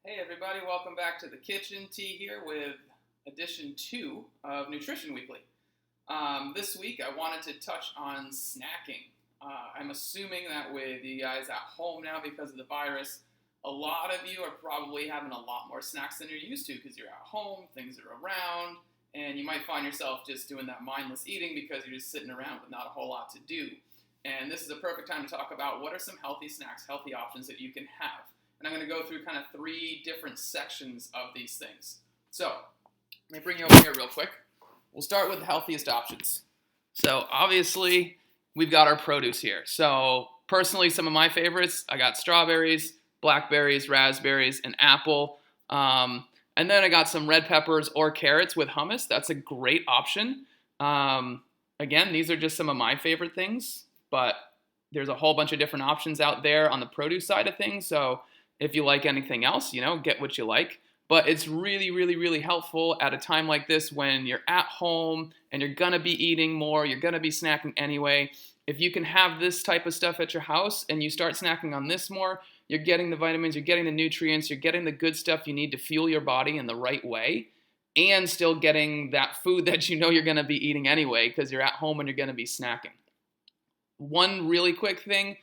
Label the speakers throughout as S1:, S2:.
S1: Hey everybody, welcome back to the kitchen. T here with edition 2 of Nutrition Weekly. This week I wanted to touch on snacking. I'm assuming that with you guys at home now because of the virus, a lot of you are probably having a lot more snacks than you're used to because you're at home, things are around, and you might find yourself just doing that mindless eating because you're just sitting around with not a whole lot to do. And this is a perfect time to talk about what are some healthy snacks, healthy options that you can have. And I'm going to go through kind of 3 different sections of these things. So, let me bring you over here real quick. We'll start with the healthiest options. So, obviously, we've got our produce here. So, personally, some of my favorites, I got strawberries, blackberries, raspberries, and apple. And then I got some red peppers or carrots with hummus. That's a great option. Again, these are just some of my favorite things, but there's a whole bunch of different options out there on the produce side of things. So, if you like anything else, get what you like. But it's really, really, really helpful at a time like this when you're at home and you're going to be eating more, you're going to be snacking anyway. If you can have this type of stuff at your house and you start snacking on this more, you're getting the vitamins, you're getting the nutrients, you're getting the good stuff you need to fuel your body in the right way, and still getting that food that you know you're going to be eating anyway because you're at home and you're going to be snacking. One really quick thing,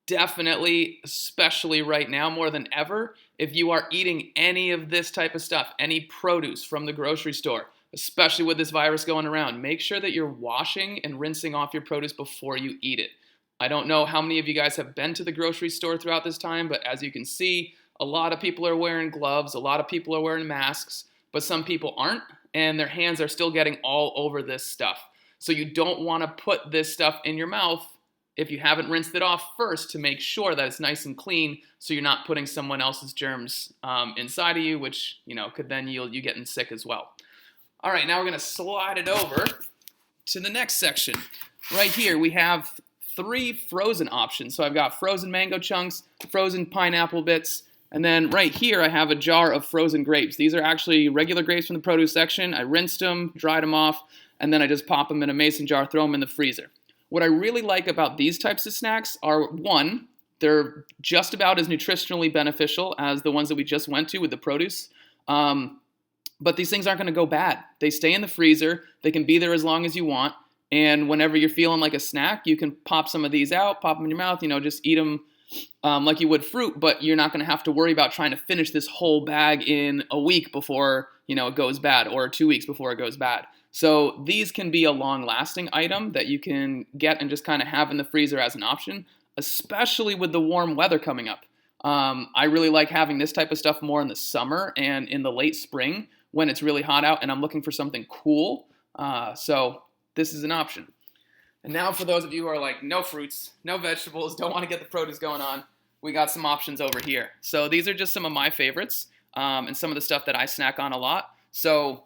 S1: definitely, especially right now more than ever, if you are eating any of this type of stuff, any produce from the grocery store, especially with this virus going around, make sure that you're washing and rinsing off your produce before you eat it. I don't know how many of you guys have been to the grocery store throughout this time, but as you can see, a lot of people are wearing gloves, a lot of people are wearing masks, but some people aren't, and their hands are still getting all over this stuff. So you don't want to put this stuff in your mouth if you haven't rinsed it off first to make sure that it's nice and clean so you're not putting someone else's germs inside of you, which could then yield you getting sick as well. All right, now we're going to slide it over to the next section. Right here we have 3 frozen options. So I've got frozen mango chunks, frozen pineapple bits, and then right here I have a jar of frozen grapes. These are actually regular grapes from the produce section. I rinsed them, dried them off, and then I just pop them in a mason jar, throw them in the freezer. What I really like about these types of snacks are, 1, they're just about as nutritionally beneficial as the ones that we just went to with the produce. But these things aren't going to go bad. They stay in the freezer. They can be there as long as you want. And whenever you're feeling like a snack, you can pop some of these out, pop them in your mouth, just eat them like you would fruit. But you're not going to have to worry about trying to finish this whole bag in a week before, it goes bad, or 2 weeks before it goes bad. So these can be a long-lasting item that you can get and just kind of have in the freezer as an option, especially with the warm weather coming up. I really like having this type of stuff more in the summer and in the late spring when it's really hot out and I'm looking for something cool. So this is an option. And now for those of you who are like, no fruits, no vegetables, don't want to get the produce going on, we got some options over here. So these are just some of my favorites and some of the stuff that I snack on a lot. So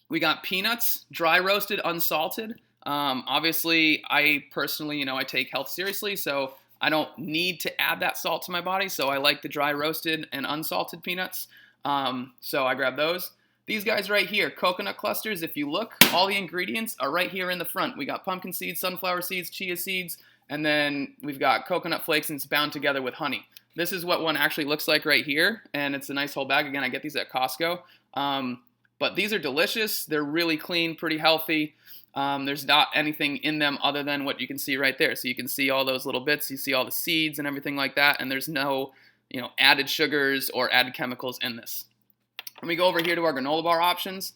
S1: we got peanuts, dry roasted, unsalted. Obviously, I personally, I take health seriously, so I don't need to add that salt to my body. So I like the dry roasted and unsalted peanuts. So I grab those. These guys right here, coconut clusters. If you look, all the ingredients are right here in the front. We got pumpkin seeds, sunflower seeds, chia seeds, and then we've got coconut flakes, and it's bound together with honey. This is what one actually looks like right here, and it's a nice whole bag. Again, I get these at Costco. But these are delicious. They're really clean, pretty healthy. There's not anything in them other than what you can see right there. So you can see all those little bits. You see all the seeds and everything like that. And there's no, added sugars or added chemicals in this. When we go over here to our granola bar options,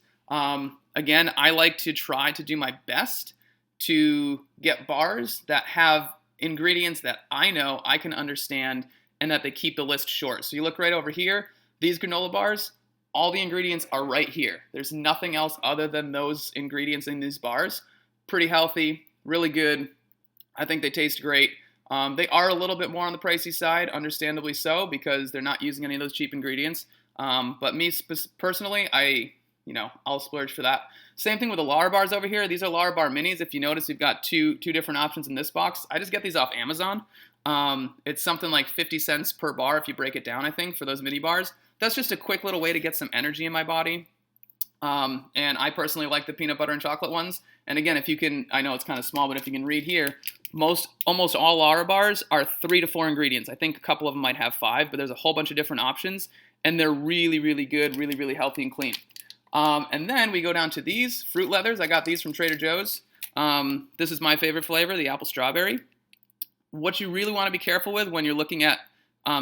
S1: again, I like to try to do my best to get bars that have ingredients that I know I can understand and that they keep the list short. So you look right over here, these granola bars, all the ingredients are right here. There's nothing else other than those ingredients in these bars. Pretty healthy, really good. I think they taste great. They are a little bit more on the pricey side, understandably so, because they're not using any of those cheap ingredients. But me personally, I'll splurge for that. Same thing with the Lara bars over here. These are Lara bar minis. If you notice, we've got two different options in this box. I just get these off Amazon. It's something like 50 cents per bar if you break it down, I think, for those mini bars. That's just a quick little way to get some energy in my body. And I personally like the peanut butter and chocolate ones. And again, if you can, I know it's kind of small, but if you can read here, almost all Lara bars are 3 to 4 ingredients. I think a couple of them might have 5, but there's a whole bunch of different options. and they're really, really good, really, really healthy and clean. And then we go down to these fruit leathers. I got these from Trader Joe's. This is my favorite flavor, the apple strawberry. What you really want to be careful with when you're looking at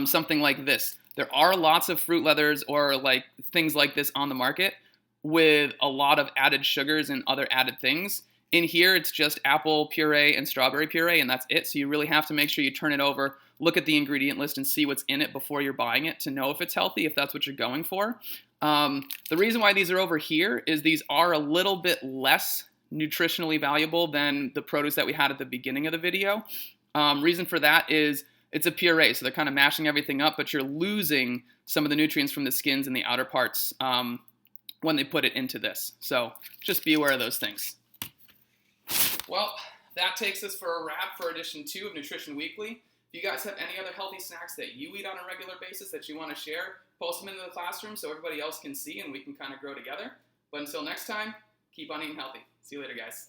S1: something like this, there are lots of fruit leathers or like things like this on the market with a lot of added sugars and other added things. In here, it's just apple puree and strawberry puree, and that's it. So you really have to make sure you turn it over, look at the ingredient list, and see what's in it before you're buying it to know if it's healthy, if that's what you're going for. The reason why these are over here is these are a little bit less nutritionally valuable than the produce that we had at the beginning of the video. Reason for that is it's a puree, so they're kind of mashing everything up, but you're losing some of the nutrients from the skins and the outer parts when they put it into this. So just be aware of those things. Well, that takes us for a wrap for edition 2 of Nutrition Weekly. If you guys have any other healthy snacks that you eat on a regular basis that you want to share, post them into the classroom so everybody else can see and we can kind of grow together. But until next time, keep on eating healthy. See you later, guys.